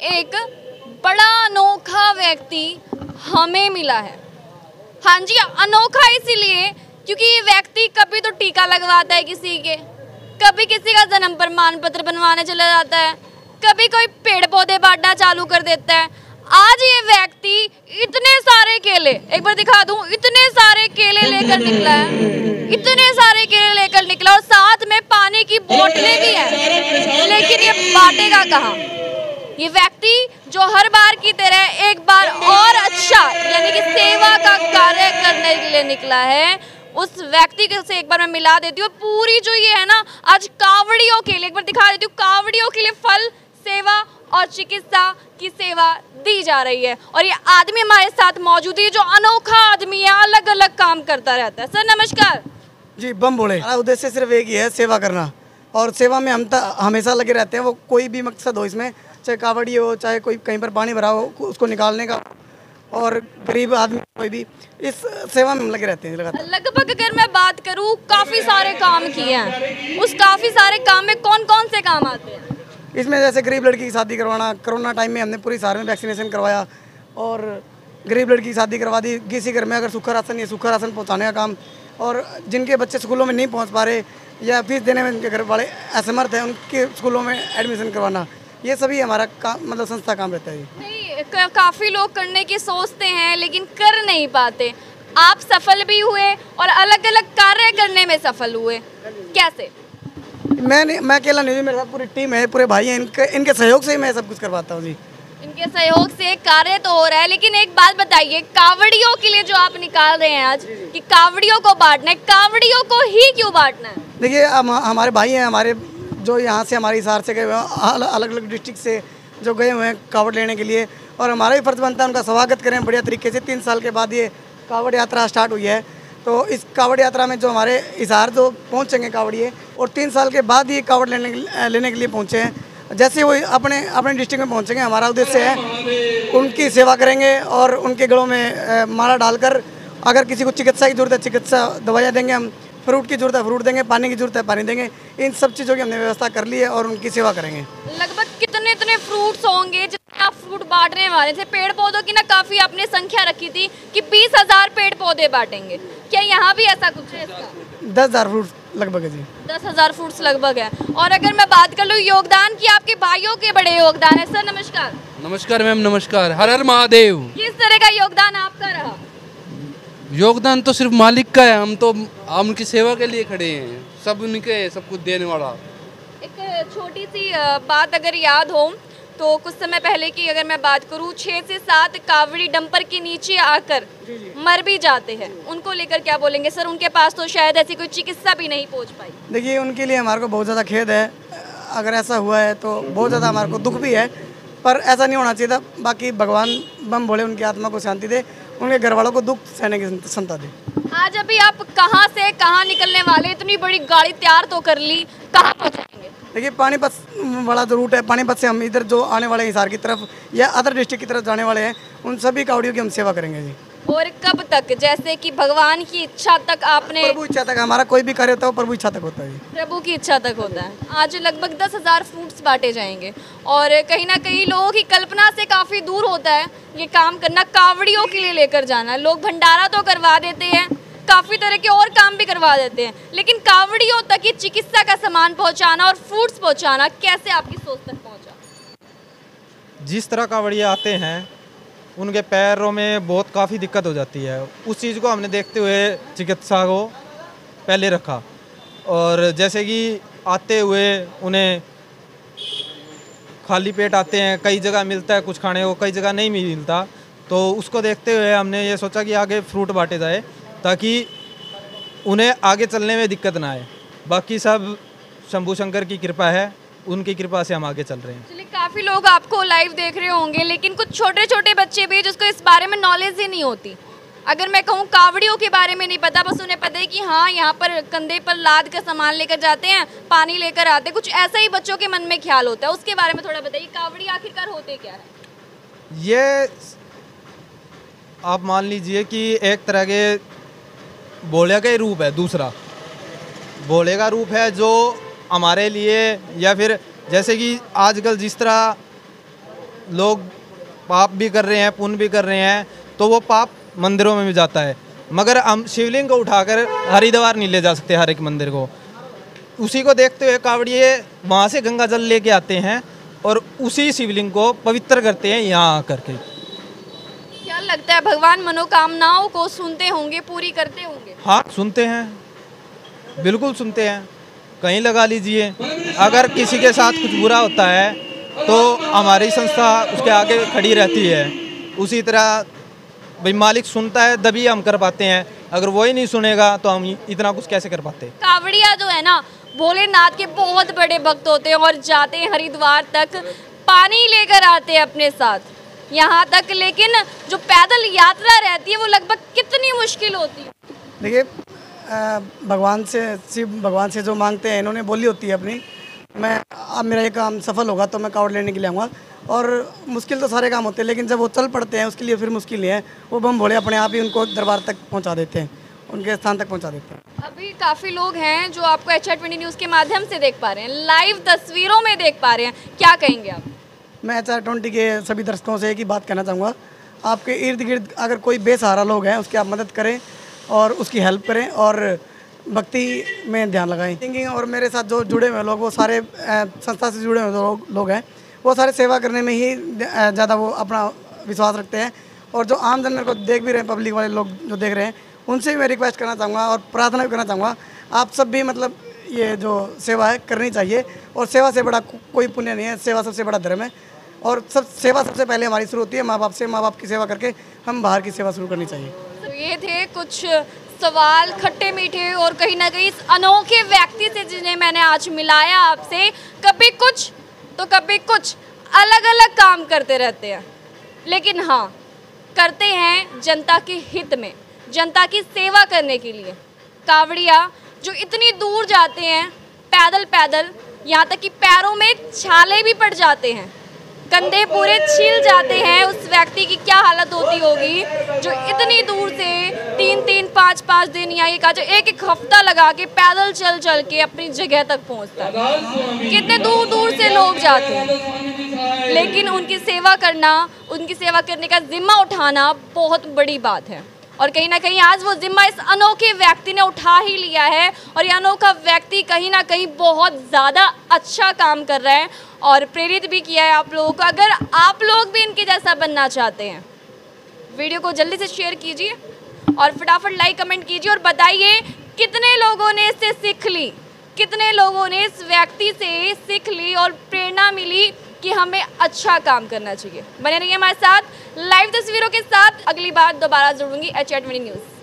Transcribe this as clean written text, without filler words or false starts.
एक बड़ा अनोखा व्यक्ति हमें मिला है। हाँ जी, अनोखा इसीलिए क्योंकि ये व्यक्ति कभी तो टीका लगवाता है किसी के, कभी किसी का जन्म प्रमाण पत्र बनवाने चला जाता है, कभी कोई पेड़ पौधे बांटना चालू कर देता है। आज ये व्यक्ति इतने सारे केले, एक बार दिखा दूं, इतने सारे केले लेकर निकला है, इतने सारे केले लेकर निकला और साथ में पानी की बोतलें भी हैं, लेकिन ये बांटेगा कहाँ? ये व्यक्ति जो हर बार की तरह एक बार और अच्छा यानी कि सेवा का कार्य करने के लिए निकला है, उस व्यक्ति से एक बार मैं मिला देती हूँ। पूरी जो ये है ना, आज कावड़ियों के लिए एक बार दिखा देती हूँ, कावड़ियों के लिए फल, सेवा और चिकित्सा की सेवा दी जा रही है। और ये आदमी हमारे साथ मौजूद है, जो अनोखा आदमी है, अलग अलग काम करता रहता है। सर नमस्कार जी। बम बोले, हमारा उद्देश्य सिर्फ एक ही है, सेवा करना, और सेवा में हम हमेशा लगे रहते हैं। वो कोई भी मकसद हो इसमें, चाहे कावड़ी हो, चाहे कोई कहीं पर पानी भरा हो, उसको निकालने का, और गरीब आदमी कोई भी, इस सेवा में हम लगे रहते हैं लगातार। लगभग अगर मैं बात करूँ, काफ़ी सारे काम किए हैं। उस काफ़ी सारे काम में कौन कौन से काम आते हैं? इसमें जैसे गरीब लड़की की शादी करवाना, कोरोना टाइम में हमने पूरी शहर में वैक्सीनेशन करवाया और गरीब लड़की की शादी करवा दी। किसी घर में अगर सूखा राशन या सूखा राशन पहुँचाने का काम, और जिनके बच्चे स्कूलों में नहीं पहुँच पा रहे या फीस देने में उनके घर वाले असमर्थ हैं, उनके स्कूलों में एडमिशन करवाना, ये सभी हमारा काम, मतलब संस्था काम रहता है। नहीं, काफ़ी लोग करने की सोचते हैं लेकिन कर नहीं पाते। आप सफल भी हुए और अलग अलग कार्य करने में सफल हुए, कैसे? मैं अकेला नहीं हूँ, मेरे साथ पूरी टीम है, पूरे भाई हैं, इनके सहयोग से ही मैं सब कुछ करवाता हूँ जी। इनके सहयोग से कार्य तो हो रहा है, लेकिन एक बात बताइए, कावड़ियों के लिए जो आप निकाल रहे हैं आज कि कावड़ियों को बांटना है, कावड़ियों को ही क्यों बांटना है? देखिए, हमारे भाई हैं, हमारे जो यहाँ से हमारे हिसार से गए हुए हैं, अलग अलग डिस्ट्रिक्ट से जो गए हुए हैं कावड़ लेने के लिए, और हमारा भी फर्ज बनता है उनका स्वागत करें बढ़िया तरीके से। 3 साल के बाद ये कावड़ यात्रा स्टार्ट हुई है, तो इस कावड़ यात्रा में जो हमारे हिसार जो पहुँचेंगे कावड़िए, और 3 साल के बाद ये कावड़ लेने के लिए पहुँचे हैं। जैसे वो अपने डिस्ट्रिक्ट में पहुँचेंगे, हमारा उद्देश्य है उनकी सेवा करेंगे और उनके गलों में माला डालकर, अगर किसी को चिकित्सा की जरूरत है चिकित्सा दवाइयाँ देंगे, हम फ्रूट की जरूरत है फ्रूट देंगे, पानी की जरूरत है पानी देंगे। इन सब चीज़ों की हमने व्यवस्था कर ली है और उनकी सेवा करेंगे। लगभग कितने इतने फ्रूट्स होंगे जितने आप फ्रूट बांटने वाले थे? पेड़ पौधों की ना काफ़ी आपने संख्या रखी थी कि 20,000 पेड़ पौधे बांटेंगे, क्या यहाँ भी ऐसा कुछ है? इसका 10,000 फ्रूट लगभग है जी। 10,000 फ्रूट्स लगभग है। और अगर मैं बात कर लूँ योगदान की, आपके भाइयों के बड़े योगदान है। सर नमस्कार। नमस्कार मैम, नमस्कार। हर हर महादेव। किस तरह का योगदान आपका रहा? योगदान तो सिर्फ मालिक का है, हम उनकी सेवा के लिए खड़े हैं, सब उनके सब कुछ देने वाला। एक छोटी सी बात अगर याद हो तो कुछ समय पहले की अगर मैं बात करूं, 6 से 7 कावड़ी डंपर के नीचे आकर मर भी जाते हैं, उनको लेकर क्या बोलेंगे सर? उनके पास तो शायद ऐसी कोई चिकित्सा भी नहीं पहुंच पाई। देखिए, उनके लिए हमारे को बहुत ज़्यादा खेद है, अगर ऐसा हुआ है तो बहुत ज़्यादा हमारे को दुख भी है, पर ऐसा नहीं होना चाहिए था। बाकी भगवान बम भोले उनकी आत्मा को शांति दे, उनके घर वालों को दुख सहने की क्षमता दे। आज अभी आप कहाँ से कहाँ निकलने वाले? इतनी बड़ी गाड़ी तैयार तो कर ली, कहाँ पहुँचेंगे? देखिए, पानीपत वाला जो रूट है, पानीपत से हम इधर जो आने वाले हैं हिसार की तरफ या अदर डिस्ट्रिक्ट की तरफ जाने वाले हैं, उन सभी कावड़ियों की हम सेवा करेंगे जी। और कब तक? जैसे कि भगवान की इच्छा तक आपने? प्रभु इच्छा तक, हमारा कोई भी कार्य होता है वो प्रभु इच्छा तक होता है। प्रभु की इच्छा तक होता है। आज लगभग 10,000 फ्रूट्स बांटे जाएंगे और कहीं ना कहीं लोगों की कल्पना से काफ़ी दूर होता है ये काम करना, कावड़ियों के लिए लेकर जाना। लोग भंडारा तो करवा देते हैं, काफ़ी तरह के और काम भी करवा देते हैं, लेकिन कावड़ियों तक ये चिकित्सा का सामान पहुंचाना और फ्रूट्स पहुंचाना कैसे आपकी सोच तक पहुंचा? जिस तरह कावड़िए आते हैं उनके पैरों में बहुत काफ़ी दिक्कत हो जाती है, उस चीज़ को हमने देखते हुए चिकित्सा को पहले रखा। और जैसे कि आते हुए उन्हें खाली पेट आते हैं, कई जगह मिलता है कुछ खाने को, कई जगह नहीं मिलता, तो उसको देखते हुए हमने ये सोचा कि आगे फ्रूट बांटे जाए ताकि उन्हें आगे चलने में दिक्कत ना आए। बाकी सब शंभू शंकर की कृपा है, उनकी कृपा से हम आगे चल रहे हैं। चलिए, काफ़ी लोग आपको लाइव देख रहे होंगे, लेकिन कुछ छोटे छोटे बच्चे भी जिसको इस बारे में नॉलेज ही नहीं होती। अगर मैं कहूँ कावड़ियों के बारे में नहीं पता, बस उन्हें पता है कि हाँ यहाँ पर कंधे पर लाद कर सामान लेकर जाते हैं, पानी लेकर आते हैं, कुछ ऐसा ही बच्चों के मन में ख्याल होता है। उसके बारे में थोड़ा बताइए, कावड़ी आखिरकार होते क्या है? ये आप मान लीजिए कि एक तरह के भोले का ही रूप है, दूसरा भोले का रूप है जो हमारे लिए, या फिर जैसे कि आजकल जिस तरह लोग पाप भी कर रहे हैं, पुण्य भी कर रहे हैं, तो वो पाप मंदिरों में भी जाता है। मगर हम शिवलिंग को उठाकर हरिद्वार नहीं ले जा सकते हर एक मंदिर को। उसी को देखते हुए कावड़िए वहाँ से गंगा जल लेके आते हैं और उसी शिवलिंग को पवित्र करते हैं यहाँ आकर के। क्या लगता है भगवान मनोकामनाओं को सुनते होंगे, पूरी करते होंगे? हाँ, सुनते हैं, बिल्कुल सुनते हैं। कहीं लगा लीजिए, अगर किसी के साथ कुछ बुरा होता है तो हमारी संस्था उसके आगे खड़ी रहती है। उसी तरह भाई मालिक सुनता है तभी हम कर पाते हैं, अगर वो ही नहीं सुनेगा तो हम इतना कुछ कैसे कर पाते। कावड़िया जो है ना भोलेनाथ के बहुत बड़े भक्त होते हैं और जाते हैं हरिद्वार तक, पानी लेकर आते हैं अपने साथ यहाँ तक। लेकिन जो पैदल यात्रा रहती है वो लगभग कितनी मुश्किल होती है? देखिए, भगवान से, शिव भगवान से जो मांगते हैं, इन्होंने बोली होती है अपनी, मैं अब मेरा ये काम सफल होगा तो मैं कावड़ लेने के लिए आऊँगा। और मुश्किल तो सारे काम होते हैं, लेकिन जब वो चल पड़ते हैं उसके लिए फिर मुश्किल नहीं है। वो बम भोले अपने आप ही उनको दरबार तक पहुँचा देते हैं, उनके स्थान तक पहुँचा देते हैं। अभी काफ़ी लोग हैं जो आपको HR20 न्यूज़ के माध्यम से देख पा रहे हैं, लाइव तस्वीरों में देख पा रहे हैं, क्या कहेंगे आप? मैं HR20 के सभी दर्शकों से एक ही बात कहना चाहूँगा, आपके इर्द गिर्द अगर कोई बेसहारा लोग हैं उसकी आप मदद करें और उसकी हेल्प करें और भक्ति में ध्यान लगाएं। सिंगिंग और मेरे साथ जो जुड़े हुए लोग, वो सारे संस्था से जुड़े हुए लोग हैं, वो सारे सेवा करने में ही ज़्यादा वो अपना विश्वास रखते हैं। और जो आम जन मेरे को देख भी रहे हैं, पब्लिक वाले लोग जो देख रहे हैं, उनसे भी मैं रिक्वेस्ट करना चाहूँगा और प्रार्थना भी करना चाहूँगा, आप सब भी मतलब ये जो सेवा है करनी चाहिए। और सेवा से बड़ा कोई पुण्य नहीं है, सेवा सबसे बड़ा धर्म है। और सेवा सबसे पहले हमारी शुरू होती है माँ बाप से। माँ बाप की सेवा करके हम बाहर की सेवा शुरू करनी चाहिए। तो ये थे कुछ सवाल खट्टे मीठे और कहीं ना कहीं इस अनोखे व्यक्ति से जिन्हें मैंने आज मिलाया आपसे। कभी कुछ तो कभी कुछ अलग अलग काम करते रहते हैं, लेकिन हाँ करते हैं जनता के हित में, जनता की सेवा करने के लिए। कावड़िया जो इतनी दूर जाते हैं पैदल पैदल, यहाँ तक कि पैरों में छाले भी पड़ जाते हैं, कंधे पूरे छिल जाते हैं। उस व्यक्ति की क्या हालत होती होगी जो इतनी दूर से 3-3, 5-5 दिन या एक एक हफ्ता लगा के पैदल चल चल के अपनी जगह तक पहुंचता है। कितने दूर दूर से लोग जाते हैं, लेकिन उनकी सेवा करना, उनकी सेवा करने का जिम्मा उठाना बहुत बड़ी बात है। और कहीं ना कहीं आज वो जिम्मा इस अनोखे व्यक्ति ने उठा ही लिया है। और ये अनोखा व्यक्ति कहीं ना कहीं बहुत ज़्यादा अच्छा काम कर रहा है और प्रेरित भी किया है आप लोगों को। अगर आप लोग भी इनके जैसा बनना चाहते हैं, वीडियो को जल्दी से शेयर कीजिए और फटाफट लाइक कमेंट कीजिए और बताइए कितने लोगों ने इससे सीख ली, कितने लोगों ने इस व्यक्ति से सीख ली और प्रेरणा मिली कि हमें अच्छा काम करना चाहिए। बने रहिए हमारे साथ लाइव तस्वीरों के साथ। अगली बार दोबारा जुड़ूंगी HR20 न्यूज़।